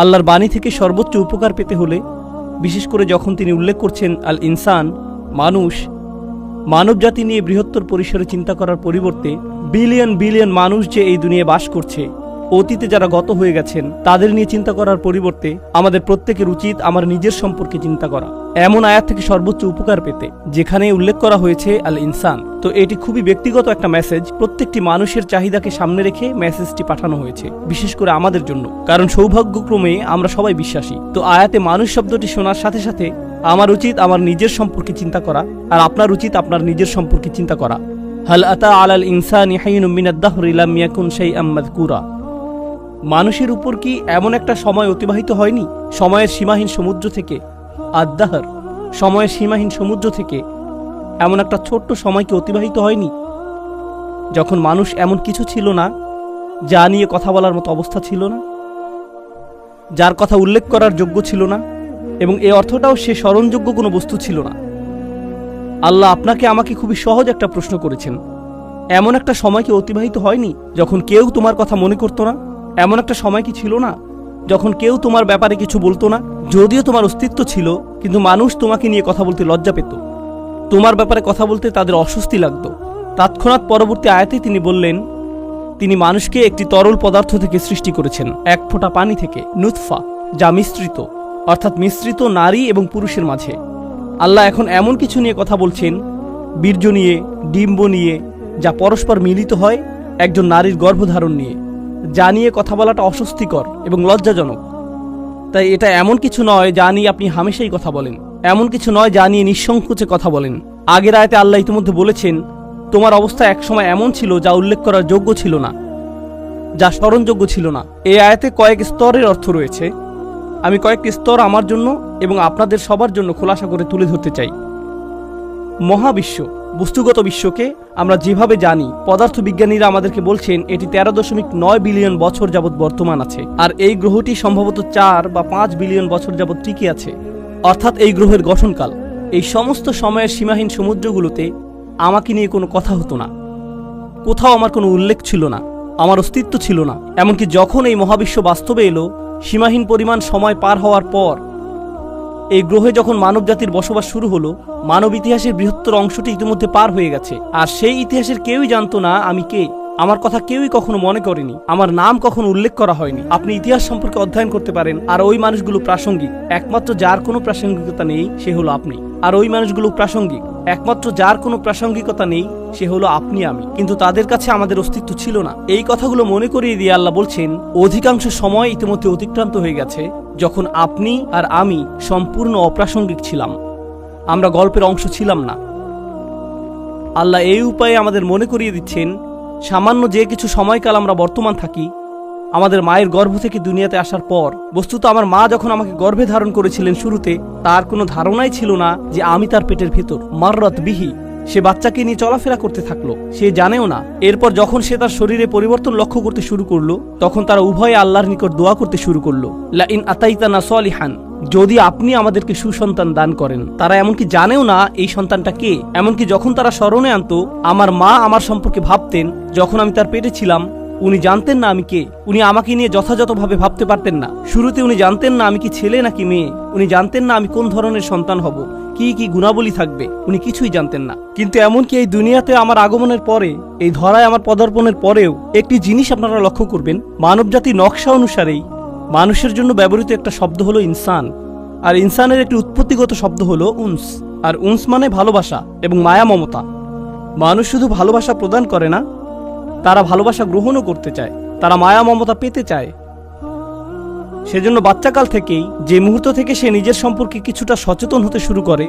আল্লাহর বাণী থেকে সর্বোচ্চ উপকার পেতে হলে, বিশেষ করে যখন তিনি উল্লেখ করছেন আল ইনসান, মানুষ, মানবজাতি নিয়ে বৃহত্তর পরিসরে চিন্তা করার পরিবর্তে বিলিয়ন বিলিয়ন মানুষ যে এই দুনিয়ায় বাস করছে, অতীতে যারা গত হয়ে গেছেন তাদের নিয়ে চিন্তা করার পরিবর্তে আমাদের প্রত্যেকের উচিত আমার নিজের সম্পর্কে চিন্তা করা, এমন আয়াত থেকে সর্বোচ্চ উপকার পেতে যেখানে উল্লেখ করা হয়েছে আল ইনসান। তো এটি খুবই ব্যক্তিগত একটা মেসেজ, প্রত্যেকটি মানুষের চাহিদাকে সামনে রেখে মেসেজটি পাঠানো হয়েছে, বিশেষ করে আমাদের জন্য, কারণ সৌভাগ্যক্রমে আমরা সবাই বিশ্বাসী। তো আয়াতে মানুষ শব্দটি শোনার সাথে সাথে আমার উচিত আমার নিজের সম্পর্কে চিন্তা করা, আর আপনার উচিত আপনার নিজের সম্পর্কে চিন্তা করা। হাল আতা আলাল ইনসানি হাইনুম মিনাদ দাহরি লাম ইয়াকুন শাইআম মাযকুরা। মানুষের উপর কি এমন একটা সময় অতিবাহিত হয়নি, সময়ের সীমাহীন সমুদ্র থেকে, আদ-দাহর, সময়ের সীমাহীন সমুদ্র থেকে এমন একটা ছোট্ট সময় কি অতিবাহিত হয়নি যখন মানুষ এমন কিছু ছিল না যা নিয়ে কথা বলার মতো অবস্থা ছিল না, যার কথা উল্লেখ করার যোগ্য ছিল না, এবং এই অর্থটাও সে স্মরণযোগ্য কোনো বস্তু ছিল না। আল্লাহ আপনাকে আমাকে খুবই সহজ একটা প্রশ্ন করেছেন, এমন একটা সময় কি অতিবাহিত হয়নি যখন কেউ তোমার কথা মনে করতো না? এমন একটা সময় কি ছিল না যখন কেউ তোমার ব্যাপারে কিছু বলতো না? যদিও তোমার অস্তিত্ব ছিল, কিন্তু মানুষ তোমাকে নিয়ে কথা বলতে লজ্জা পেত, তোমার ব্যাপারে কথা বলতে তাদের অস্বস্তি লাগতো। তৎক্ষণাৎ পরবর্তী আয়াতে তিনি বললেন, তিনি মানুষকে একটি তরল পদার্থ থেকে সৃষ্টি করেছেন, এক ফোঁটা পানি থেকে, নুতফা, যা মিশ্রিত, অর্থাৎ মিশ্রিত নারী এবং পুরুষের মাঝে। আল্লাহ এখন এমন কিছু নিয়ে কথা বলছেন, বীর্য নিয়ে, ডিম্ব নিয়ে, যা পরস্পর মিলিত হয় একজন নারীর গর্ভধারণ নিয়ে, যা নিয়ে কথা বলাটা অস্বস্তিকর এবং লজ্জাজনক। তাই এটা এমন কিছু নয় যা নিয়ে আপনি হামেশাই কথা বলেন, এমন কিছু নয় যা নিয়ে নিঃসংকোচে কথা বলেন। আগের আয়াতে আল্লাহ ইতিমধ্যে বলেছেন, তোমার অবস্থা একসময় এমন ছিল যা উল্লেখ করার যোগ্য ছিল না, যা স্মরণযোগ্য ছিল না। এই আয়াতে কয়েক স্তরের অর্থ রয়েছে, আমি কয়েকটি স্তর আমার জন্য এবং আপনাদের সবার জন্য খোলাসা করে তুলে ধরতে চাই। মহাবিশ্ব, বস্তুগত বিশ্বকে আমরা যেভাবে জানি, পদার্থবিজ্ঞানীরা আমাদেরকে বলছেন এটি 13.9 বিলিয়ন বছর যাবৎ বর্তমান আছে, আর এই গ্রহটি সম্ভবত 4 বা 5 বিলিয়ন বছর যাবৎ টিকে আছে, অর্থাৎ এই গ্রহের গঠনকাল। এই সমস্ত সময়ের সীমাহীন সমুদ্রগুলোতে আমাকে নিয়ে কোনো কথা হতো না, কোথাও আমার কোনো উল্লেখ ছিল না, আমার অস্তিত্ব ছিল না। এমনকি যখন এই মহাবিশ্ব বাস্তবে এলো, সীমাহীন পরিমাণ সময় পার হওয়ার পর এই গ্রহে যখন মানবজাতির বসবাস শুরু হলো, মানব ইতিহাসের বৃহত্তর অংশটি ইতিমধ্যে পার হয়ে গেছে, আর সেই ইতিহাসের কেউই জানতো না আমি কে, আমার কথা কেউই কখনো মনে করেনি, আমার নাম কখনো উল্লেখ করা হয়নি। আপনি ইতিহাস সম্পর্কে অধ্যয়ন করতে পারেন, আর ওই মানুষগুলো প্রাসঙ্গিক, একমাত্র যার কোনো প্রাসঙ্গিকতা নেই সে হলো আপনি। আর ওই মানুষগুলো প্রাসঙ্গিক, একমাত্র যার কোনো প্রাসঙ্গিকতা নেই সে হলো আপনি, আমি। কিন্তু তাদের কাছে আমাদের অস্তিত্ব ছিল না। এই কথাগুলো মনে করিয়ে দিয়ে আল্লাহ বলছেন, অধিকাংশ সময় ইতিমধ্যে অতিক্রান্ত হয়ে গেছে যখন আপনি আর আমি সম্পূর্ণ অপ্রাসঙ্গিক ছিলাম, আমরা গল্পের অংশ ছিলাম না। আল্লাহ এই উপায়ে আমাদের মনে করিয়ে দিচ্ছেন, সামান্য যে কিছু সময়কাল আমরা বর্তমান থাকি, আমাদের মায়ের গর্ভ থেকে দুনিয়াতে আসার পর, বস্তুত আমার মা যখন আমাকে গর্ভে ধারণ করেছিলেন শুরুতে, তার কোনো ধারণাই ছিল না যে আমি তার পেটের ভেতর। মাররাত বিহি, সে বাচ্চাকে নিয়ে চলাফেরা করতে থাকলো, সে জানেও না। এরপর যখন সে তার শরীরে পরিবর্তন লক্ষ্য করতে শুরু করলো, তখন তারা উভয়ে আল্লাহর নিকট দোয়া করতে শুরু করলো, লা ইন আতাইতানা সলিহান, যদি আপনি আমাদেরকে সুসন্তান দান করেন। তারা এমনকি জানেও না এই সন্তানটা কে। এমনকি যখন তারা স্মরণে আনতো, আমার মা আমার সম্পর্কে ভাবতেন যখন আমি তার পেটে ছিলাম, উনি জানতেন না আমি কে, উনি আমাকে নিয়ে যথাযথভাবে ভাবতে পারতেন না। শুরুতে উনি জানতেন না আমি কি ছেলে নাকি মেয়ে, উনি জানতেন না আমি কোন ধরনের সন্তান হব, কি কি গুণাবলী থাকবে, উনি কিছুই জানতেন না। কিন্তু এমনকি এই দুনিয়াতে আমার আগমনের পরে, এই ধরায় আমার পদার্পণের পরেও একটি জিনিস আপনারা লক্ষ্য করবেন, মানবজাতির নকশা অনুসারেই মানুষের জন্য ব্যবহৃত একটা শব্দ হলো ইনসান, আর ইনসানের একটি উৎপত্তিগত শব্দ হলো উনস, আর উনস মানে ভালোবাসা এবং মায়া মমতা। মানুষ শুধু ভালোবাসা প্রদান করে না, তারা ভালোবাসা গ্রহণও করতে চায়, তারা মায়া মমতা পেতে চায়। সেজন্য বাচ্চাকাল থেকেই, যে মুহূর্ত থেকে সে নিজের সম্পর্কে কিছুটা সচেতন হতে শুরু করে,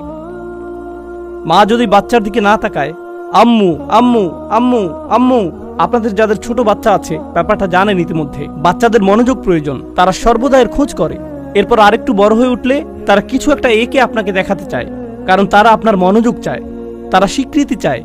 মা যদি বাচ্চার দিকে না তাকায়, আম্মু আম্মু আম্মু আম্মু, আপনাদের যাদের ছোট বাচ্চা আছে ব্যাপারটা জানেন ইতিমধ্যে, বাচ্চাদের মনোযোগ প্রয়োজন, তারা সর্বদা এর খোঁজ করে। এরপর আরেকটু বড় হয়ে উঠলে তারা কিছু একটা একে আপনাকে দেখাতে চায়, কারণ তারা আপনার মনোযোগ চায়, তারা স্বীকৃতি চায়।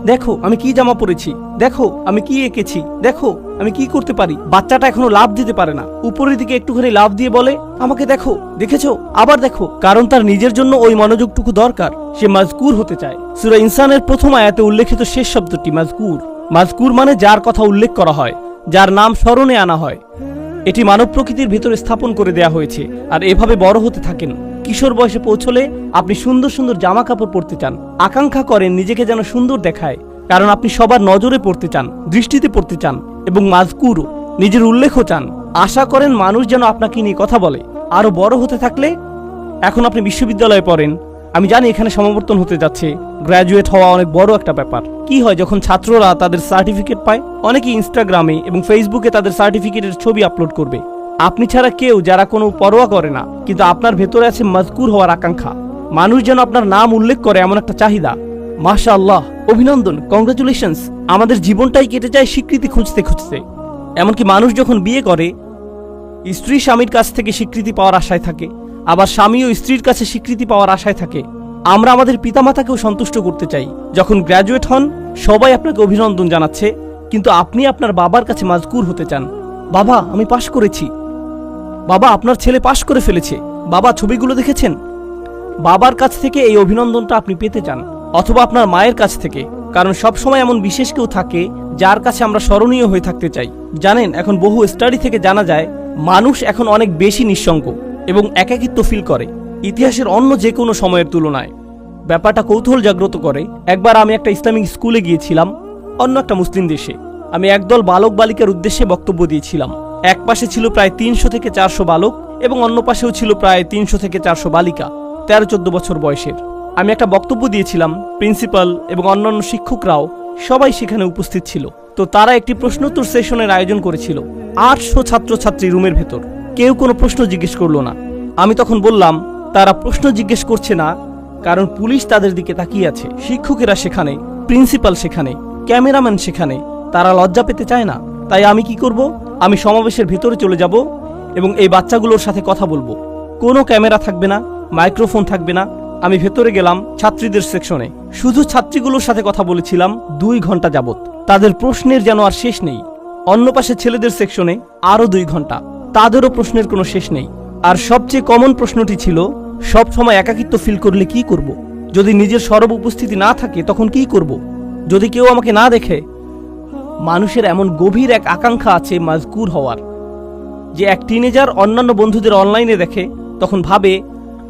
দেখো আমি কি জামা পরেছি, দেখো আমি কি এঁকেছি, দেখো আমি কি করতে পারি। বাচ্চাটা এখনো লাভ দিতে পারে না, উপরের দিকে একটুখানি লাভ দিয়ে বলে, আমাকে দেখো, দেখেছো, আবার দেখো, কারণ তার নিজের জন্য ওই মনোযোগটুকু দরকার। সে মাজকুর হতে চায়। সূরা ইনসানের প্রথম আয়াতে উল্লেখিত শেষ শব্দটি মাজকুর। মাজকুর মানে যার কথা উল্লেখ করা হয়, যার নাম স্মরণে আনা হয়। এটি মানব প্রকৃতির ভেতরে স্থাপন করে দেয়া হয়েছে। আর এভাবে বড় হতে থাকেন। কিশোর বয়সে পৌঁছলে আপনি সুন্দর সুন্দর জামা কাপড় পরতে চান, আকাঙ্ক্ষা করেন নিজেকে যেন সুন্দর দেখায়, কারণ আপনি সবার নজরে পড়তে চান, দৃষ্টিতে পড়তে চান এবং মাজকুরও, নিজের উল্লেখও চান। আশা করেন মানুষ যেন আপনাকে নিয়ে কথা বলে। আরো বড় হতে থাকলে, এখন আপনি বিশ্ববিদ্যালয়ে পড়েন, আমি জানি এখানে সমাবর্তন হতে যাচ্ছে, গ্র্যাজুয়েট হওয়া অনেক বড় একটা ব্যাপার। কি হয় যখন ছাত্ররা তাদের সার্টিফিকেট পায়? অনেকে ইনস্টাগ্রামে এবং ফেসবুকে তাদের সার্টিফিকেটের ছবি আপলোড করবে। আপনি ছাড়া কেউ যারা কোনো পরোয়া করে না, কিন্তু আপনার ভেতরে আছে মাজকুর হওয়ার আকাঙ্ক্ষা। মানুষ যেন আপনার নাম উল্লেখ করে এমন একটা চাহিদা। মাশাআল্লাহ, অভিনন্দন, কংগ্রাচুলেশনস। আমাদের জীবনটাই কেটে যায় স্বীকৃতি খুঁজতে খুঁজতে। এমনকি মানুষ যখন বিয়ে করে, স্ত্রী স্বামীর কাছ থেকে স্বীকৃতি পাওয়ার আশায় থাকে, আবার স্বামীও স্ত্রীর কাছে স্বীকৃতি পাওয়ার আশায় থাকে। আমরা আমাদের পিতামাতাকেও সন্তুষ্ট করতে চাই। যখন গ্র্যাজুয়েট হন, সবাই আপনাকে অভিনন্দন জানাচ্ছে, কিন্তু আপনি আপনার বাবার কাছে মাজকুর হতে চান। বাবা, আমি পাশ করেছি। বাবা, আপনার ছেলে পাশ করে ফেলেছে। বাবা, ছবিগুলো দেখেছেন? বাবার কাছ থেকে এই অভিনন্দনটা আপনি পেতে চান, অথবা আপনার মায়ের কাছ থেকে, কারণ সবসময় এমন বিশেষ কেউ থাকে যার কাছে আমরা স্মরণীয় হয়ে থাকতে চাই। জানেন, এখন বহু স্টাডি থেকে জানা যায় মানুষ এখন অনেক বেশি নিঃসঙ্গ এবং একাকিত্ব ফিল করে ইতিহাসের অন্য যে কোনো সময়ের তুলনায়। ব্যাপারটা কৌতূহল জাগ্রত করে। একবার আমি একটা ইসলামিক স্কুলে গিয়েছিলাম, অন্য একটা মুসলিম দেশে। আমি একদল বালক বালিকার উদ্দেশ্যে বক্তব্য দিয়েছিলাম। এক পাশে ছিল প্রায় 300 থেকে 400 বালক এবং অন্য পাশেও ছিল প্রায় 300 থেকে 400 বালিকা, 13-14 বছর বয়সের। আমি একটা বক্তব্য দিয়েছিলাম, প্রিন্সিপাল এবং অন্যান্য শিক্ষকরাও সবাই সেখানে উপস্থিত ছিল। তো তারা একটি প্রশ্নোত্তর সেশনের আয়োজন করেছিল 800 ছাত্রছাত্রী রুমের ভেতর। কেউ কোনো প্রশ্ন জিজ্ঞেস করলো না। আমি তখন বললাম, তারা প্রশ্ন জিজ্ঞেস করছে না কারণ পুলিশ তাদের দিকে তাকিয়ে আছে, শিক্ষকেরা সেখানে, প্রিন্সিপাল সেখানে, ক্যামেরাম্যান সেখানে। তারা লজ্জা পেতে চায় না। তাই আমি কি করব? আমি সমাবেশের ভেতরে চলে যাব এবং এই বাচ্চাগুলোর সাথে কথা বলবো। কোনো ক্যামেরা থাকবে না, মাইক্রোফোন থাকবে না। আমি ভেতরে গেলাম ছাত্রীদের সেকশনে, শুধু ছাত্রীগুলোর সাথে কথা বলেছিলাম 2 ঘন্টা যাবত। তাদের প্রশ্নের যেন আর শেষ নেই। অন্য পাশে ছেলেদের সেকশনে আরো 2 ঘন্টা, তাদেরও প্রশ্নের কোনো শেষ নেই। আর সবচেয়ে কমন প্রশ্নটি ছিল, সব সময় একাকিত্ব ফিল করলে কি করব? যদি নিজের সরব উপস্থিতি না থাকে তখন কি করব? যদি কেউ আমাকে না দেখে? মানুষের এমন গভীর এক আকাঙ্ক্ষা আছে মাজকুর হওয়ার, যে এক টিনেজার অন্যান্য বন্ধুদের অনলাইনে দেখে, তখন ভাবে,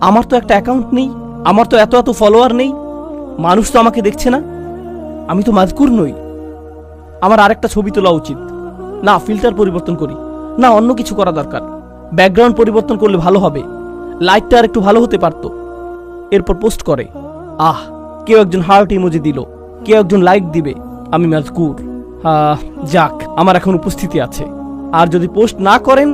আমার তো একটা অ্যাকাউন্ট নেই, আমার তো এত ফলোয়ার নেই, মানুষ তো আমাকে দেখছে না, আমি তো মাজকুর নই, আমার আরেকটা ছবি তোলা উচিত। না, ফিল্টার পরিবর্তন করি, না অন্য কিছু করা দরকার, ব্যাকগ্রাউন্ড পরিবর্তন করলে ভালো হবে, লাইটটা আর একটু ভালো হতে পারতো। এরপর পোস্ট করে, কেউ একজন হার্ট ইমোজি দিল, কেউ একজন লাইক দিবে, আমি মাজকুর। যাক, আমার এখন উপস্থিতি আছে। আর যদি পোস্ট না করেন,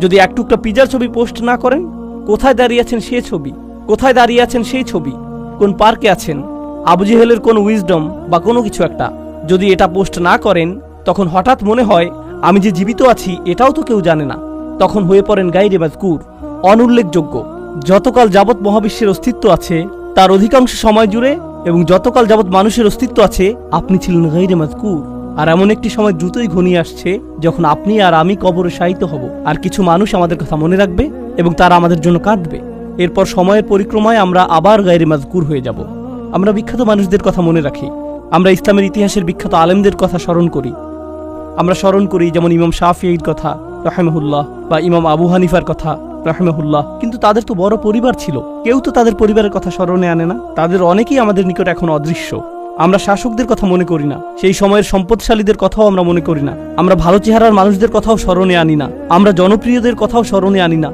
যদি এক টুকটা পিজার ছবি পোস্ট না করেন, কোথায় দাঁড়িয়ে আছেন সে ছবি, কোথায় দাঁড়িয়ে আছেন সেই ছবি, কোন পার্কে আছেন, আবু জেহেলের কোন উইজডম বা কোনো কিছু একটা, যদি এটা পোস্ট না করেন, তখন হঠাৎ মনে হয় আমি যে জীবিত আছি এটাও তো কেউ জানে না। তখন হয়ে পড়েন গায়রে মাজকুর, অনুল্লেখযোগ্য। যতকাল যাবৎ মহাবিশ্বের অস্তিত্ব আছে তার অধিকাংশ সময় জুড়ে, এবং যতকাল যাবৎ মানুষের অস্তিত্ব আছে, আপনি ছিলেন গায়রে মাজকুর। আর এমন একটি সময় দ্রুতই ঘনিয়ে আসছে যখন আপনি আর আমি কবরে শায়িত হব, আর কিছু মানুষ আমাদের কথা মনে রাখবে এবং তারা আমাদের জন্য কাঁদবে। এরপর সময়ের পরিক্রমায় আমরা আবার গায়রে মাজকুর হয়ে যাব। আমরা বিখ্যাত মানুষদের কথা মনে রাখি, আমরা ইসলামের ইতিহাসের বিখ্যাত আলেমদের কথা স্মরণ করি। আমরা স্মরণ করি যেমন ইমাম শাফিঈর কথা রাহিমাহুল্লাহ, বা ইমাম আবু হানিফার কথা রাহিমাহুল্লাহ, কিন্তু তাদের তো বড় পরিবার ছিল, কেউ তো তাদের পরিবারের কথা স্মরণে আনে না। তাদের অনেকেই আমাদের নিকট এখন অদৃশ্য। আমরা শাসকদের কথা মনে করি না, সেই সময়ের সম্পদশালীদের কথাও আমরা মনে করি না, আমরা ভালো চেহারার মানুষদের কথাও স্মরণে আনি না, আমরা জনপ্রিয়দের কথাও স্মরণে আনি না,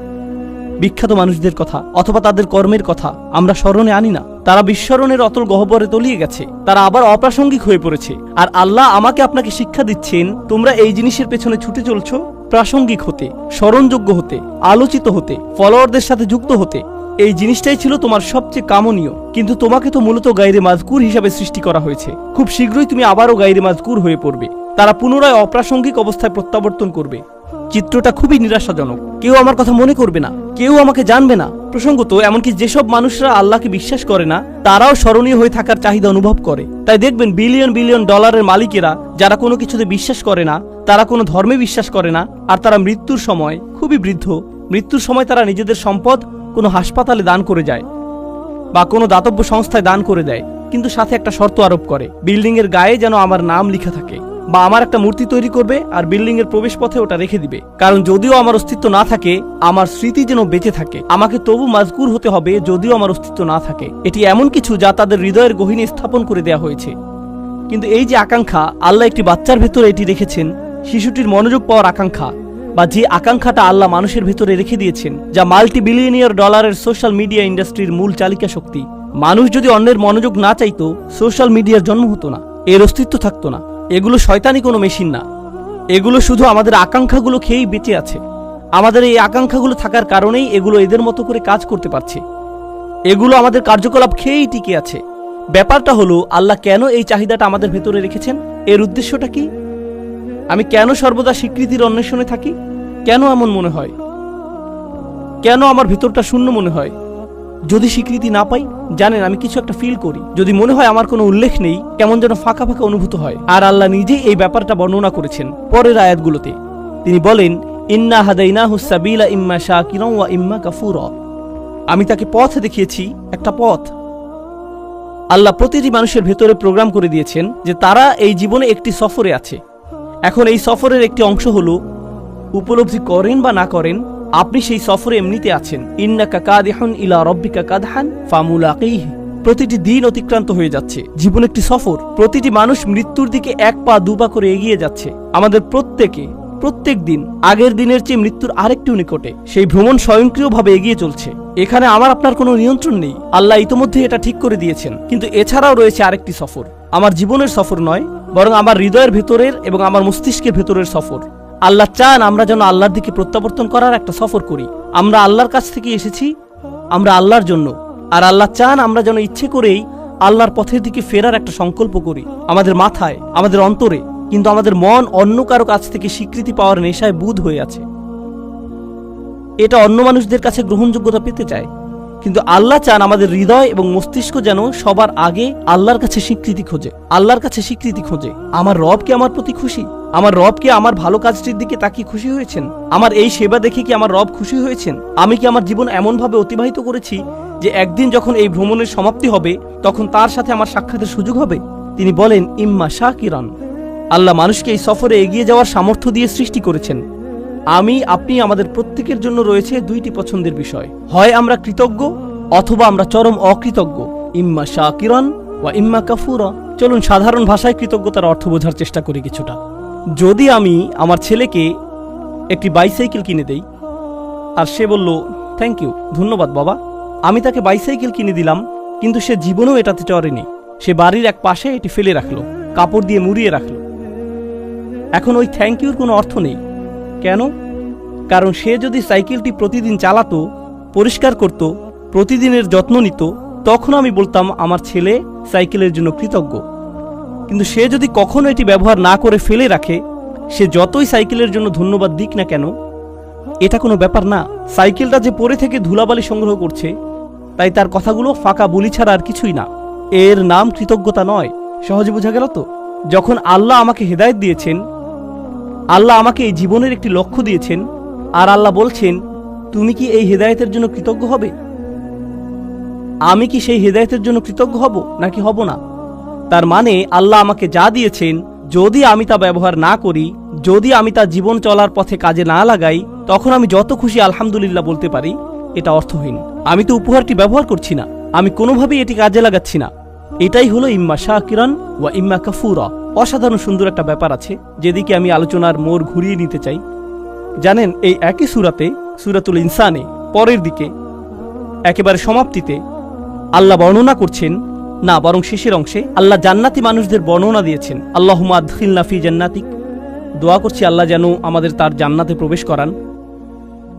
বিখ্যাত মানুষদের কথা অথবা তাদের কর্মের কথা আমরা স্মরণে আনি না। তারা বিস্মরণের অতল গহ্বরে তলিয়ে গেছে, তারা আবার অপ্রাসঙ্গিক হয়ে পড়েছে। আর আল্লাহ আমাকে আপনাকে শিক্ষা দিচ্ছেন, তোমরা এই জিনিসের পেছনে ছুটে চলছো প্রাসঙ্গিক হতে, স্মরণযোগ্য হতে, আলোচিত হতে, ফলোয়ারদের সাথে যুক্ত হতে। এই জিনিসটাই ছিল তোমার সবচেয়ে কামনীয়, কিন্তু তোমাকে তো মূলত গায়রে মাজকুর হিসাবে সৃষ্টি করা হয়েছে। খুব শীঘ্রই তুমি আবারও গায়রে মাজকুর হয়ে পড়বে। তারা পুনরায় অপ্রাসঙ্গিক অবস্থায় প্রত্যাবর্তন করবে। চিত্রটা খুবই নিরাশাজনক। কেউ আমার কথা মনে করবে না, কেউ আমাকে জানবে না। প্রসঙ্গত, এমনকি যেসব মানুষরা আল্লাহকে বিশ্বাস করে না, তারাও স্মরণীয় হয়ে থাকার চাহিদা অনুভব করে। তাই দেখবেন বিলিয়ন বিলিয়ন ডলারের মালিকেরা, যারা কোনো কিছুতে বিশ্বাস করে না, তারা কোনো ধর্মে বিশ্বাস করে না, আর তারা মৃত্যুর সময়, খুবই বৃদ্ধ, মৃত্যুর সময় তারা নিজেদের সম্পদ কোনো হাসপাতালে দান করে যায় বা কোনো দাতব্য সংস্থায় দান করে দেয়, কিন্তু সাথে একটা শর্ত আরোপ করে, বিল্ডিং এর গায়ে যেন আমার নাম লেখা থাকে। বা আমার একটা মূর্তি তৈরি করবে আর বিল্ডিং এর প্রবেশ পথে ওটা রেখে দিবে। কারণ যদিও আমার অস্তিত্ব না থাকে, আমার স্মৃতি যেন বেঁচে থাকে। আমাকে তবু মাজকুর হতে হবে যদিও আমার অস্তিত্ব না থাকে। এটি এমন কিছু যা তাদের হৃদয়ের গহীনে স্থাপন করে দেয়া হয়েছে। কিন্তু এই যে আকাঙ্ক্ষা, আল্লাহ একটি বাচ্চার ভেতরে এটি রেখেছেন, শিশুটির মনোযোগ পাওয়ার আকাঙ্ক্ষা, বা যে আকাঙ্ক্ষাটা আল্লাহ মানুষের ভেতরে রেখে দিয়েছেন, যা মাল্টি-বিলিয়নিয়ার ডলারের সোশ্যাল মিডিয়া ইন্ডাস্ট্রির মূল চালিকা শক্তি। মানুষ যদি অন্যের মনোযোগ না চাইতো, সোশ্যাল মিডিয়ার জন্ম হতো না, এর অস্তিত্ব থাকতো না। এগুলো শয়তানি কোনো মেশিন না, এগুলো শুধু আমাদের আকাঙ্ক্ষাগুলো খেয়েই বেঁচে আছে। আমাদের এই আকাঙ্ক্ষাগুলো থাকার কারণেই এগুলো এদের মতো করে কাজ করতে পারছে। এগুলো আমাদের কার্যকলাপ খেয়েই টিকে আছে। ব্যাপারটা হলো, আল্লাহ কেন এই চাহিদাটা আমাদের ভেতরে রেখেছেন? এর উদ্দেশ্যটা কি? আমি কেন সর্বদা স্বীকৃতির অন্বেষণে থাকি? কেন এমন মনে হয়? কেন আমার ভেতরটা শূন্য মনে হয় যদি স্বীকৃতি না পাই? জানেন, আমি কিছু একটা ফিল করি। যদি মনে হয় আমার কোনো উল্লেখ নেই, কেমন যেন ফাঁকা ফাঁকা অনুভূত হয়। আর আল্লাহ নিজেই এই ব্যাপারটা বর্ণনা করেছেন পরের আয়াতগুলোতে। তিনি বলেন, ইন্না হাদাইনাহুস সাবিলা ইম্মা শাকিরান ওয়া ইম্মা কাফুরা। আমি তাকে পথ দেখিয়েছি, একটা পথ। আল্লাহ প্রতিটি মানুষের ভেতরে প্রোগ্রাম করে দিয়েছেন যে তারা এই জীবনে একটি সফরে আছে। এখন এই সফরের একটি অংশ হলো, উপলব্ধি করেন বা না করেন, আপনি সেই সফরে এমনিতে আছেন। ইন্নাকা কাদিহুন ইলা রাব্বিকা কাদহান ফামুলাকিহি। প্রতিটি দিন অতিক্রান্ত হয়ে যাচ্ছে। জীবন একটি সফর। প্রতিটি মানুষ মৃত্যুর দিকে এক পা দুপা করে এগিয়ে যাচ্ছে। আমাদের প্রত্যেক দিন আগের দিনের চেয়ে মৃত্যুর আরেকটু নিকটে। সেই ভ্রমণ স্বয়ংক্রিয়ভাবে এগিয়ে চলছে। এখানে আমার আপনার কোনো নিয়ন্ত্রণ নেই। আল্লাহ ইতোমধ্যে এটা ঠিক করে দিয়েছেন। কিন্তু এছাড়াও রয়েছে আরেকটি সফর। আমার জীবনের সফর নয়, বরং আমার হৃদয়ের ভেতরের এবং আমার মস্তিষ্কের ভেতরের সফর। আল্লাহ চান আমরা যেন আল্লাহর দিকে প্রত্যাবর্তন করার একটা সফর করি। আমরা আল্লাহর কাছ থেকে এসেছি, আমরা আল্লাহর জন্য। আর আল্লাহ চান আমরা যেন ইচ্ছে করেই আল্লাহর পথের দিকে ফেরার একটা সংকল্প করি, আমাদের মাথায়, আমাদের অন্তরে। কিন্তু আমাদের মন অন্য কারো কাছ থেকে স্বীকৃতি পাওয়ার নেশায় বুঁদ হয়ে আছে। এটা অন্য মানুষদের কাছে গ্রহণযোগ্যতা পেতে চায়। কিন্তু আল্লাহ চান আমাদের হৃদয় এবং মস্তিষ্ক যেন সবার আগে আল্লাহর কাছে স্বীকৃতি খোঁজে। আল্লাহর কাছে স্বীকৃতি খোঁজে। আমার রব কি আমার প্রতি খুশি? আমার রব কি আমার ভালো কাজটির দিকে তাকিয়ে খুশি হয়েছেন? আমার এই সেবা দেখে কি আমার রব খুশি হয়েছেন? আমি কি আমার জীবন এমনভাবে অতিবাহিত করেছি যে একদিন যখন এই ভ্রমণের সমাপ্তি হবে, তখন তার সাথে আমার সাক্ষাতের সুযোগ হবে? তিনি বলেন, ইম্মা শাকিরান। আল্লাহ মানুষকে এই সফরে এগিয়ে যাওয়ার সামর্থ্য দিয়ে সৃষ্টি করেছেন। আপনি আমাদের প্রত্যেকের জন্য রয়েছে দুইটি পছন্দের বিষয়। হয় আমরা কৃতজ্ঞ, অথবা আমরা চরম অকৃতজ্ঞ। ইম্মা শাকিরান ওয়া ইম্মা কাফুরা। চলুন সাধারণ ভাষায় কৃতজ্ঞতার অর্থ বোঝার চেষ্টা করি কিছুটা। যদি আমি আমার ছেলেকে একটি বাইসাইকেল কিনে দেই, আর সে বলল, থ্যাংক ইউ, ধন্যবাদ বাবা। আমি তাকে বাইসাইকেল কিনে দিলাম, কিন্তু সে জীবনেও এটাতে চড়েনি। সে বাড়ির এক পাশে এটি ফেলে রাখলো, কাপড় দিয়ে মুড়িয়ে রাখলো। এখন ওই থ্যাংক ইউর কোনো অর্থ নেই। কেন? কারণ সে যদি সাইকেলটি প্রতিদিন চালাতো, পরিষ্কার করত, প্রতিদিনের যত্ন নিত, তখন আমি বলতাম আমার ছেলে সাইকেলের জন্য কৃতজ্ঞ। কিন্তু সে যদি কখনো এটি ব্যবহার না করে ফেলে রাখে, সে যতই সাইকেলের জন্য ধন্যবাদ দিক না কেন, এটা কোনো ব্যাপার না। সাইকেলটা যে পরে থেকে ধুলাবালি সংগ্রহ করছে, তাই তার কথাগুলো ফাঁকা বুলি ছাড়া আর কিছুই না। এর নাম কৃতজ্ঞতা নয়। সহজে বোঝা গেল তো? যখন আল্লাহ আমাকে হেদায়েত দিয়েছেন, আল্লাহ আমাকে এই জীবনের একটি লক্ষ্য দিয়েছেন, আর আল্লাহ বলছেন, তুমি কি এই হেদায়েতের জন্য কৃতজ্ঞ হবে? আমি কি সেই হেদায়েতের জন্য কৃতজ্ঞ হব নাকি হব না? তার মানে আল্লাহ আমাকে যা দিয়েছেন, যদি আমি তা ব্যবহার না করি, যদি আমি তা জীবন চলার পথে কাজে না লাগাই, তখন আমি যত খুশি আলহামদুলিল্লাহ বলতে পারি, এটা অর্থহীন। আমি তো উপহারটি ব্যবহার করছি না, আমি কোনোভাবেই এটি কাজে লাগাচ্ছি না। এটাই হলো ইম্মা শাকিরান ওয়া ইম্মা কাফুরা। অসাধারণ সুন্দর একটা ব্যাপার আছে, যেদিকে আমি আলোচনার মোড় ঘুরিয়ে নিতে চাই। জানেন, এই একই সূরাতে, সূরাতুল ইনসানে পরের দিকে একেবারে সমাপ্তিতে আল্লাহ বর্ণনা করছেন, না বরং শেষের অংশে আল্লাহ জান্নাতি মানুষদের বর্ণনা দিয়েছেন। আল্লাহুম্মা আদখিলনা ফি জান্নাতিক। দোয়া করছি আল্লাহ যেন আমাদের তার জান্নাতে প্রবেশ করান।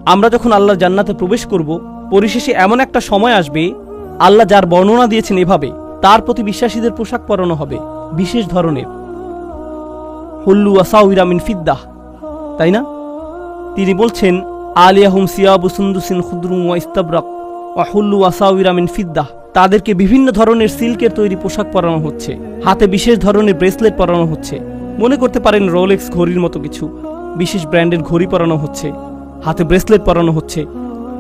আমরা যখন আল্লাহর জান্নাতে প্রবেশ করব, পরিশেষে এমন একটা সময় আসবে, আল্লাহ যার বর্ণনা দিয়েছেন এভাবে, তার প্রতি বিশ্বাসীদের পোশাক পরানো হবে বিশেষ ধরনের, হুল্লু আসাউইরা মিন ফিদ্দাহ, তাই না? তিনি বলছেন, আলিয়াহুম সিয়াবু সুন্দুসিন খুদরুম ওয়া ইস্তাবরাক ওয়া হুল্লু আসাউইরা মিন ফিদ্দাহ। তাদেরকে বিভিন্ন ধরনের সিল্কের তৈরি পোশাক পরানো হচ্ছে, হাতে বিশেষ ধরনের ব্রেসলেট পরানো হচ্ছে। মনে করতে পারেন রোলেক্স ঘড়ির মতো কিছু। বিশেষ ব্র্যান্ডের ঘড়ি পরানো হচ্ছে, হাতে ব্রেসলেট পরানো হচ্ছে,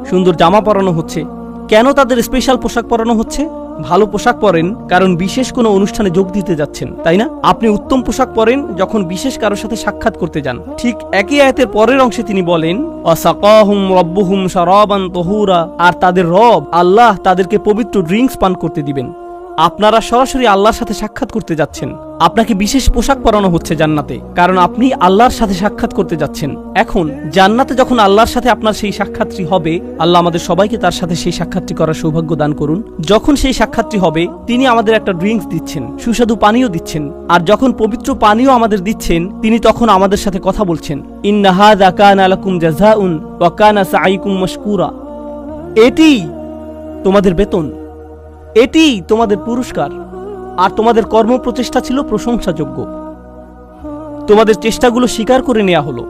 সুন্দর জামা পরানো হচ্ছে। কেন তাদের স্পেশাল পোশাক পরানো হচ্ছে? ভালো পোশাক পরেন কারণ বিশেষ কোনো অনুষ্ঠানে যোগ দিতে যাচ্ছেন, তাই না? আপনি উত্তম পোশাক পরেন যখন বিশেষ কারোর সাথে সাক্ষাৎ করতে যান। ঠিক একই আয়াতের পরের অংশে তিনি বলেন, ওয়াসাকাহুম রাব্বুহুম শারাবান তাহুরা, আর তাদের রব আল্লাহ তাদেরকে পবিত্র ড্রিঙ্কস পান করতে দিবেন। আপনারা সরাসরি আল্লাহর সাথে সাক্ষাৎ করতে যাচ্ছেন। আপনাকে বিশেষ পোশাক পরানো হচ্ছে জান্নাতে, কারণ আপনি আল্লাহর সাথে সাক্ষাৎ করতে যাচ্ছেন। এখন জান্নাতে যখন আল্লাহর সাথে আপনার সেই সাক্ষাৎটি হবে, আল্লাহ আমাদের সবাইকে তার সাথে সেই সাক্ষাৎটি করার সৌভাগ্য দান করুন। যখন সেই সাক্ষাৎটি হবে, তিনি আমাদের একটা ড্রিঙ্কস দিচ্ছেন, সুস্বাদু পানীয় দিচ্ছেন, আর যখন পবিত্র পানীয় আমাদের দিচ্ছেন, তিনি তখন আমাদের সাথে কথা বলছেন, ইন্না হাযা কানা লাকুম জাযাউন ওয়া কানা সাঈকুম মাশকুরা। এটি তোমাদের বেতন, এটি তোমাদের পুরস্কার, আর তোমাদের কর্মপ্রচেষ্টা ছিল প্রশংসাযোগ্য। তোমাদের চেষ্টাগুলো স্বীকার করে নেওয়া হলো।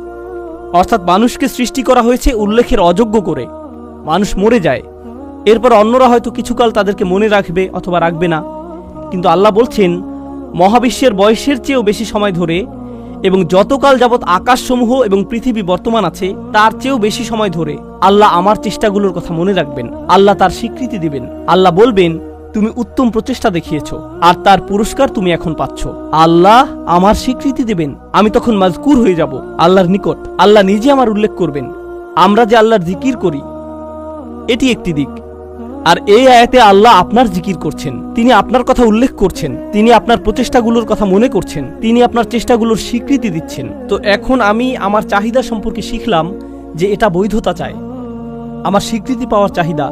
অর্থাৎ মানুষকে সৃষ্টি করা হয়েছে উল্লেখের অযোগ্য করে। মানুষ মরে যায়, এরপর অন্যরা হয়তো কিছুকাল তাদেরকে মনে রাখবে অথবা রাখবে না, কিন্তু আল্লাহ বলছেন মহাবিশ্বের বয়সের চেয়েও বেশি সময় ধরে এবং যতকাল যাবৎ আকাশসমূহ এবং পৃথিবী বর্তমান আছে তার চেয়েও বেশি সময় ধরে আল্লাহ আমার চেষ্টাগুলোর কথা মনে রাখবেন। আল্লাহ তার স্বীকৃতি দিবেন। আল্লাহ বলবেন, তুমি উত্তম প্রচেষ্টা দেখিয়েছ আর তার পুরস্কার তুমি এখন পাচ্ছ। আল্লাহ আমার স্বীকৃতি দেবেন, আমি তখন মাজকুর হয়ে যাব আল্লাহর নিকট। আল্লাহ নিজে আমার উল্লেখ করবেন। আমরা যে আল্লাহর জিকির করি, এটি একটি দিক। আর এই আয়াতে আল্লাহ আপনার জিকির করছেন, তিনি আপনার কথা উল্লেখ করছেন, তিনি আপনার প্রচেষ্টাগুলোর কথা মনে করছেন, তিনি আপনার চেষ্টাগুলোর স্বীকৃতি দিচ্ছেন। তো এখন আমি আমার চাহিদা সম্পর্কে শিখলাম যে এটা বৈধতা চায়, আমার স্বীকৃতি পাওয়ার চাহিদা,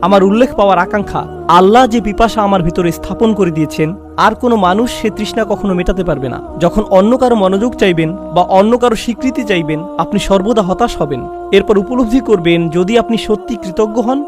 আমার উল্লেখ পাওয়ার আকাঙ্ক্ষা। আল্লাহ যে পিপাসা আমার ভিতরে স্থাপন করে দিয়েছেন, আর কোনো মানুষ সে তৃষ্ণা কখনো মেটাতে পারবে না। যখন অন্য কারো মনোযোগ চাইবেন বা অন্য কারো স্বীকৃতি চাইবেন, আপনি সর্বদা হতাশ হবেন। এরপর উপলব্ধি করবেন, যদি আপনি সত্যি কৃতজ্ঞ হন,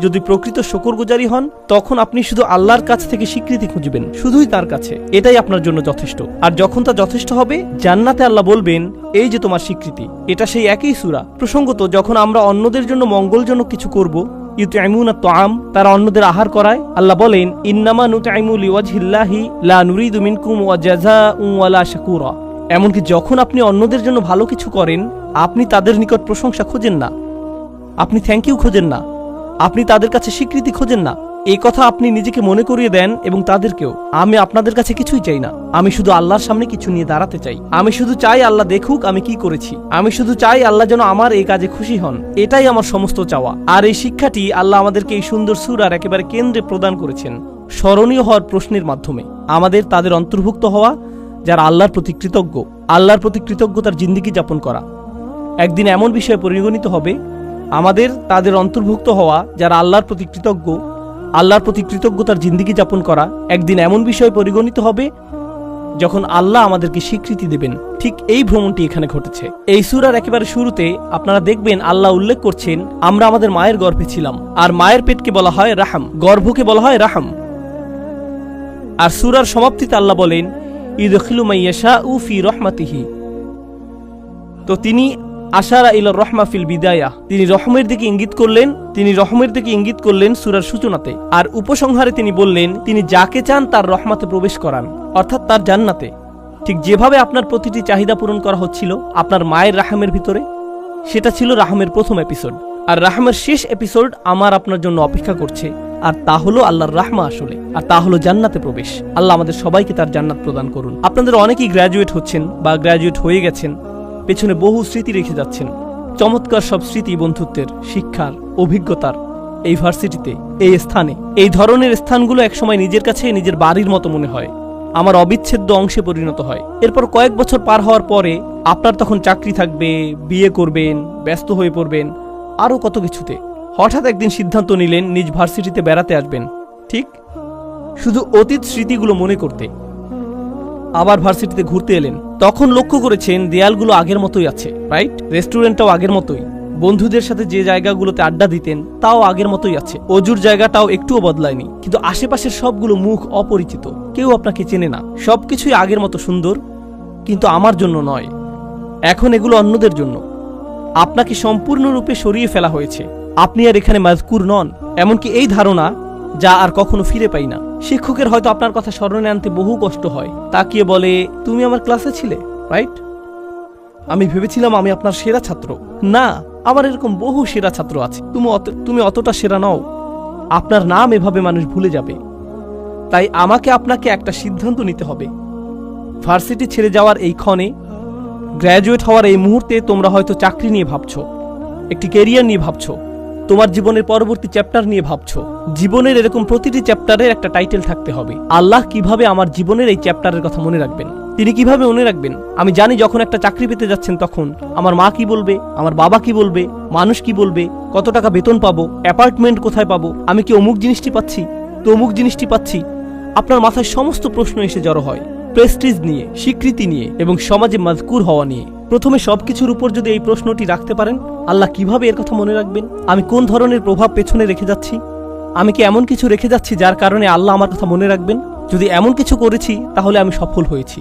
যদি প্রকৃত শুকরগুজারি হন, তখন আপনি শুধু আল্লাহর কাছ থেকে স্বীকৃতি খুঁজবেন, শুধুই তার কাছে। এটাই আপনার জন্য যথেষ্ট। আর যখন তা যথেষ্ট হবে, জান্নাতে আল্লাহ বলবেন, এই যে তোমার স্বীকৃতি। এটা সেই একই সূরা। প্রসঙ্গত, যখন আমরা অন্যদের জন্য মঙ্গলজনক কিছু করব, ইউতঈমুনা তাআম, তারা অন্যদের আহার করায়, আল্লাহ বলেন, ইন্নামা নুতঈমু লিওয়াজহিল্লাহি লা নুরিদু মিনকুম জাযাআন ওয়ালা শাকুরা। এমনকি যখন আপনি অন্যদের জন্য ভালো কিছু করেন, আপনি তাদের নিকট প্রশংসা খোঁজেন না, আপনি থ্যাংক ইউ খোঁজেন না, আপনি তাদের কাছে স্বীকৃতি খোঁজেন না। এই কথা আপনি নিজেকে মনে করিয়ে দেন এবং তাদেরকেও, আমি আপনাদের কাছে কিছুই চাই না, আমি শুধু আল্লাহর সামনে কিছু নিয়ে দাঁড়াতে চাই। আমি শুধু চাই আল্লাহ দেখুক আমি কি করেছি, আমি শুধু চাই আল্লাহ যেন আমার এই কাজে খুশি হন। এটাই আমার সমস্ত চাওয়া। আর এই শিক্ষাটি আল্লাহ আমাদেরকে এই সুন্দর সূরার একেবারে কেন্দ্রে প্রদান করেছেন, স্মরণীয় হওয়ার প্রশ্নের মাধ্যমে। আমাদের তাদের অন্তর্ভুক্ত হওয়া যারা আল্লাহর প্রতি কৃতজ্ঞ, আল্লাহর প্রতি কৃতজ্ঞতার জিন্দেগি যাপন করা। একদিন এমন বিষয়ে পরিগণিত হবে, আমাদের তাদের অন্তর্ভুক্ত হওয়া যারা আল্লাহর প্রতি কৃতজ্ঞ, আল্লাহর প্রতি কৃতজ্ঞতার জিন্দেগি যাপন করা একদিন এমন বিষয়ে পরিগণিত হবে যখন আল্লাহ আমাদেরকে স্বীকৃতি দেবেন। ঠিক এই ভ্রমণটি এখানে ঘটেছে। এই সূরার একেবারে শুরুতে আপনারা দেখবেন আল্লাহ উল্লেখ করছেন, আমরা আমাদের মায়ের গর্ভে ছিলাম। আর মায়ের পেটকে বলা হয় রাহাম, গর্ভকে বলা হয় রাহাম। আর সূরার সমাপ্তিতে আল্লাহ বলেন, ইদখিলু মাইয়াশাউ ফি রাহমাতিহি। তো তিনি আশারা ইলা রহমা ফিল বিদায়া, তিনি রহমের দিকে ইঙ্গিত করলেন, তিনি রহমের দিকে ইঙ্গিত করলেন সূরার সূচনাতে। আর উপসংহারে তিনি বললেন, তিনি যাকে চান তার রহমতে প্রবেশ করান, অর্থাৎ তার জান্নাতে। ঠিক যেভাবে আপনার প্রতিটি চাহিদা পূরণ করা হচ্ছিল আপনার মায়ের রাহমের ভিতরে, সেটা ছিল রাহমের প্রথম এপিসোড। আর রাহমের শেষ এপিসোড আমার আপনার জন্য অপেক্ষা করছে, আর তা হলো আল্লাহর রাহমা আসলে, আর তা হলো জান্নাতে প্রবেশ। আল্লাহ আমাদের সবাইকে তার জান্নাত প্রদান করুন। আপনাদের অনেকেই গ্র্যাজুয়েট হচ্ছেন বা গ্র্যাজুয়েট হয়ে গেছেন, পেছনে বহু স্মৃতি রেখে যাচ্ছেন, চমৎকার সব স্মৃতি, বন্ধুত্বের, শিক্ষার, অভিজ্ঞতার। এই ভার্সিটিতে, এই স্থানে, এই ধরনের স্থানগুলো একসময় নিজের কাছে নিজের বাড়ির মতো মনে হয়, আমার অবিচ্ছেদ্য অংশে পরিণত হয়। এরপর কয়েক বছর পার হওয়ার পরে আপনার তখন চাকরি থাকবে, বিয়ে করবেন, ব্যস্ত হয়ে পড়বেন, আরও কত কিছুতে। হঠাৎ একদিন সিদ্ধান্ত নিলেন নিজ ভার্সিটিতে বেড়াতে আসবেন, ঠিক শুধু অতীত স্মৃতিগুলো মনে করতে। আবার ভার্সিটিতে ঘুরতে এলেন, তখন লক্ষ্য করেছেন দেয়ালগুলো আগের মতোই আছে, রাইট? রেস্টুরেন্টটাও আগের মতোই, বন্ধুদের সাথে যে জায়গাগুলোতে আড্ডা দিতেন তাও আগের মতোই আছে, অজুর জায়গাটাও একটুও বদলায়নি। কিন্তু আশেপাশের সবগুলো মুখ অপরিচিত, কেউ আপনাকে চেনে না। সবকিছুই আগের মতো সুন্দর, কিন্তু আমার জন্য নয়, এখন এগুলো অন্যদের জন্য। আপনাকে সম্পূর্ণরূপে সরিয়ে ফেলা হয়েছে, আপনি আর এখানে মাজকুর নন। এমনকি এই ধারণা, যা আর কখনো ফিরে পাই না। শিক্ষকের হয়তো আপনার কথা স্মরণে আনতে বহু কষ্ট হয়, তাকিয়ে বলে, তুমি আমার ক্লাসে ছিলে, রাইট? আমি ভেবেছিলাম আমি আপনার সেরা ছাত্র। না, আমার এরকম বহু সেরা ছাত্র আছে, তুমি অতটা সেরা নও। আপনার নাম এভাবে মানুষ ভুলে যাবে। তাই আমাকে আপনাকে একটা সিদ্ধান্ত নিতে হবে। ভার্সিটি ছেড়ে যাওয়ার এই ক্ষণে, গ্র্যাজুয়েট হওয়ার এই মুহূর্তে তোমরা হয়তো চাকরি নিয়ে ভাবছো, একটি ক্যারিয়ার নিয়ে ভাবছো, তোমার জীবনের পরবর্তী চ্যাপ্টার নিয়ে ভাবছো। জীবনের এরকম প্রতিটি চ্যাপ্টারের একটা টাইটেল থাকতে হবে। আল্লাহ কিভাবে আমার জীবনের এই চ্যাপ্টারের কথা মনে রাখবেন? তিনি কিভাবে মনে রাখবেন? আমি জানি যখন একটা চাকরি পেতে যাচ্ছেন তখন আমার মা কি বলবে, আমার বাবা কি বলবে, মানুষ কি বলবে, কত টাকা বেতন পাবো, অ্যাপার্টমেন্ট কোথায় পাবো, আমি কি অমুক জিনিসটি পাচ্ছি, তো অমুক জিনিসটি পাচ্ছি। আপনার মাথায় সমস্ত প্রশ্ন এসে জড়ো হয় প্রেস্টিজ নিয়ে, স্বীকৃতি নিয়ে এবং সমাজে মাজকুর হওয়া নিয়ে। প্রথমে সবকিছুর উপর যদি এই প্রশ্নটি রাখতে পারেন, আল্লাহ কিভাবে এর কথা মনে রাখবেন? আমি কোন ধরনের প্রভাব পেছনে রেখে যাচ্ছি? আমি কি এমন কিছু রেখে যাচ্ছি যার কারণে আল্লাহ আমার কথা মনে রাখবেন? যদি এমন কিছু করেছি তাহলে আমি সফল হয়েছি।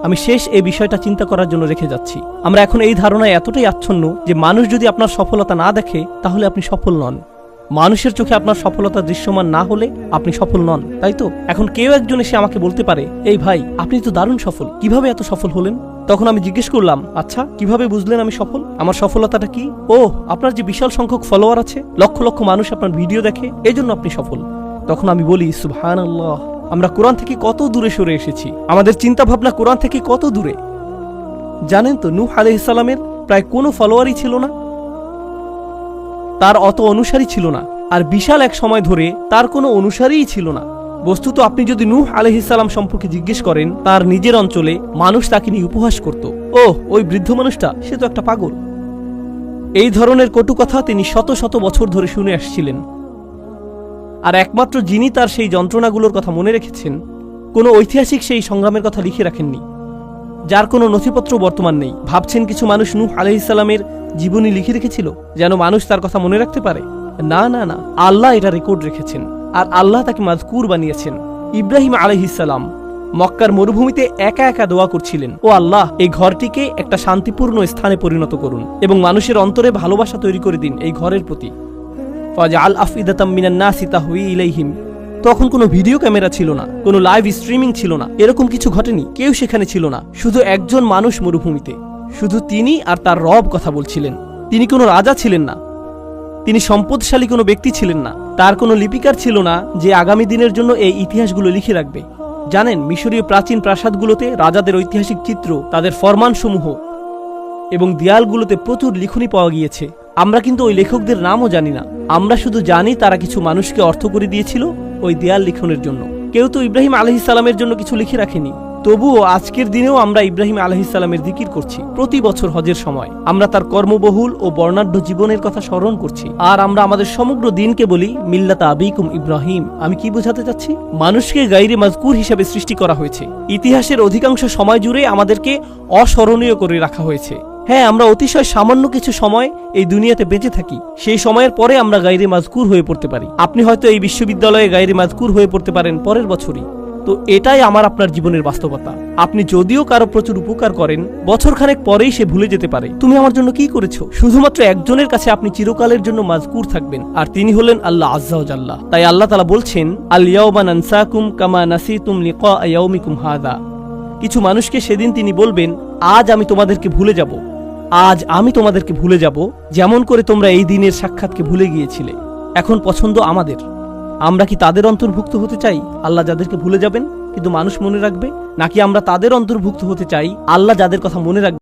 আমি শেষ এই বিষয়টা চিন্তা করার জন্য রেখে যাচ্ছি। আমরা এখন এই ধারণায় এতটাই আচ্ছন্ন যে মানুষ যদি আপনার সফলতা না দেখে তাহলে আপনি সফল নন। মানুষের চোখে আপনার সফলতা দৃশ্যমান না হলে আপনি সফল নন, তাই তো? এখন কেউ একজন এসে আমাকে বলতে পারে, এই ভাই আপনি তো দারুণ সফল, কিভাবে এত সফল হলেন? তখন আমি জিজ্ঞেস করলাম, আচ্ছা কিভাবে বুঝলেন আমি সফল? আমার সফলতাটা কি? ও, আপনার যে বিশাল সংখ্যক ফলোয়ার আছে, লক্ষ লক্ষ মানুষ আপনার ভিডিও দেখে, এজন্য আপনি সফল। তখন আমি বলি, সুবহানাল্লাহ, আমরা কোরআন থেকে কত দূরে সরে এসেছি, আমাদের চিন্তা ভাবনা কোরআন থেকে কত দূরে। জানেন তো, নূহ আলাইহিস সালামের প্রায় কোনো ফলোয়ারই ছিল না, তার অত অনুসারী ছিল না, আর বিশাল এক সময় ধরে তার কোনো অনুসারীই ছিল না। বস্তুত আপনি যদি নূহ আলাইহিস সালাম সম্পর্কে জিজ্ঞেস করেন, তার নিজের অঞ্চলে মানুষ তাকে নিয়ে উপহাস করত, ও ওই বৃদ্ধ মানুষটা, সে তো একটা পাগল। এই ধরনের কটু কথা তিনি শত শত বছর ধরে শুনে আসছিলেন। আর একমাত্র যিনি তার সেই যন্ত্রণাগুলোর কথা মনে রেখেছেন, কোনো ঐতিহাসিক সেই সংগ্রামের কথা লিখে রাখেননি, যার কোনো নথিপত্র বর্তমান নেই। ভাবছেন কিছু মানুষ নূহ আলাইহিস সালামের জীবনী লিখে রেখেছিল যেন মানুষ তার কথা মনে রাখতে পারে? না না না, আল্লাহ এটা রেকর্ড রেখেছেন, আর আল্লাহ তাকে মাজকুর বানিয়েছেন। ইব্রাহিম আলাইহিস সালাম মক্কার মরুভূমিতে একা একা দোয়া করছিলেন, ও আল্লাহ, এই ঘরটিকে একটা শান্তিপূর্ণ স্থানে পরিণত করুন এবং মানুষের অন্তরে ভালোবাসা তৈরি করে দিন এই ঘরের প্রতি। ফাজআল আফইদাতাম মিনান নাসি তাহওয়ি ইলাইহিম। তখন কোনো ভিডিও ক্যামেরা ছিল না, কোনো লাইভ স্ট্রিমিং ছিল না, এরকম কিছু ঘটেনি, কেউ সেখানে ছিল না, শুধু একজন মানুষ মরুভূমিতে, শুধু তিনি আর তার রব কথা বলছিলেন। তিনি কোনো রাজা ছিলেন না, তিনি সম্পদশালী কোনো ব্যক্তি ছিলেন না, তার কোনো লিপিকার ছিল না যে আগামী দিনের জন্য এই ইতিহাসগুলো লিখে রাখবে। জানেন, মিশরীয় প্রাচীন প্রাসাদগুলোতে রাজাদের ঐতিহাসিক চিত্র, তাদের ফরমানসমূহ এবং দেয়ালগুলোতে প্রচুর লিখনি পাওয়া গিয়েছে। আমরা কিন্তু ওই লেখকদের নামও জানি না, আমরা শুধু জানি তারা কিছু মানুষকে অর্থ করে দিয়েছিল ওই দেয়াল লিখনের জন্য। কেউ তো ইব্রাহিম আলাইহিস সালামের জন্য কিছু লিখে রাখেনি। তবুও আজকের দিনেও আমরা ইব্রাহিম আলাইহিস সালামের জিকির করছি। প্রতি বছর হজের সময় আমরা তার কর্মবহুল ও বর্ণাঢ্য জীবনের কথা স্মরণ করছি, আর আমরা আমাদের সমগ্র দিনকে বলি মিল্লাতা আবিকুম ইব্রাহিম। আমি কি বোঝাতে চাচ্ছি? মানুষকে গায়রে মাজকুর হিসেবে সৃষ্টি করা হয়েছে। ইতিহাসের অধিকাংশ সময় জুড়ে আমাদেরকে অস্মরণীয় করে রাখা হয়েছে। হ্যাঁ, আমরা অতিশয় সামান্য কিছু সময় এই দুনিয়াতে বেঁচে থাকি, সেই সময়ের পরে আমরা গায়রে মাজকুর হয়ে পড়তে পারি। আপনি হয়তো এই বিশ্ববিদ্যালয়ে গায়রে মাজকুর হয়ে পড়তে পারেন পরের বছরই। তো এটাই আমার আপনার জীবনের বাস্তবতা। আপনি যদিও কারো প্রচুর উপকার করেন, বছরখানেক পরেই সে ভুলে যেতে পারে তুমি আমার জন্য কি করেছো। শুধুমাত্র একজনের কাছে আপনি চিরকালের জন্য মাজকুর থাকবেন, আর তিনি হলেন আল্লাহ আজ্জা ওয়া জাল্লা। তাই আল্লাহ তাআলা বলছেন, আল ইয়াউমা নানসাকুম কামা নাসিতুম লিকা ইয়াউমিকুম হাদা। কিছু মানুষকে সেদিন তিনি বলবেন, আজ আমি তোমাদেরকে ভুলে যাব, আজ আমি তোমাদেরকে ভুলে যাব, যেমন করে তোমরা এই দিনের সাক্ষাৎকে ভুলে গিয়েছিলে। এখন পছন্দ আমাদের, আমরা কি তাদের অন্তর্ভুক্ত হতে চাই আল্লাহ যাদেরকে ভুলে যাবেন কিন্তু মানুষ মনে রাখবে, নাকি আমরা তাদের অন্তর্ভুক্ত হতে চাই আল্লাহ যাদের কথা মনে রাখবে